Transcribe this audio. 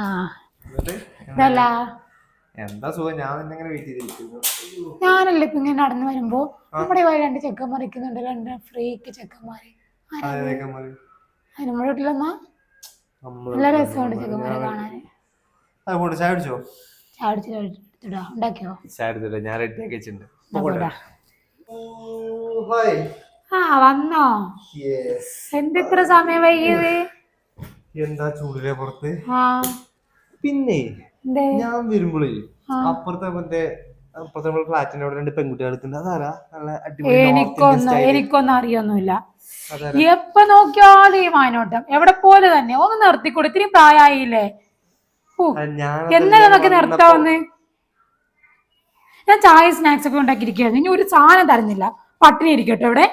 ആ ഇതല്ല എന്താ സുഖം. ഞാൻ നിന്നെങ്ങനെ വെയിറ്റ് ചെയ്തിരിക്കുന്നു. ഞാനല്ലേ ഇപ്പൊ ഇങ്ങനെ നടന്നു വരുമ്പോ നമ്മുടെ ഇവിടെ രണ്ട് ചെക്കന്മാർ ഇരിക്കുന്നുണ്ട്, രണ്ട് ഫ്രീക്ക് ചെക്കന്മാര്. നമ്മുടെ വീട്ടിലെന്നാ നല്ല രസമുണ്ട് ചെക്കന്മാരെ കാണാന്. ചായ കുടിച്ചോ? ചായ കുടിച്ചിടാ ഉണ്ടാക്കിയോ? ചായ എടുത്തില്ല, ഞാൻ റെഡിയാക്കി വെച്ചിട്ടുണ്ട്. ആ വന്നോ? എന്തിത്ര സമയം വൈകിയത്? എന്താ ചൂടിലെ പുറത്ത്. ആ പിന്നെ ഞാൻ വരുമ്പോഴേ അപ്പുറത്തെ ഫ്ലാറ്റിന്റെ അവിടെ രണ്ട് പെൺകുട്ടികൾ അതാരാ? നല്ല എനിക്കൊന്നും അറിയൊന്നുമില്ല. എപ്പൊ നോക്കിയാലും ഈ മാനോട്ടം എവിടെ പോലെ തന്നെ. ഒന്ന് നിർത്തിക്കൂടെ? ഇത്രയും പ്രായമായില്ലേ? എന്നൊക്കെ നിർത്താവുന്നേ. ഞാൻ ചായ സ്നാക്സ് ഒക്കെ ഉണ്ടാക്കിയിരിക്കുകയായിരുന്നു. ഇനി ഒരു സാധനം തരുന്നില്ല. പട്ടിണി ഇരിക്കട്ടോ ഇവിടെ.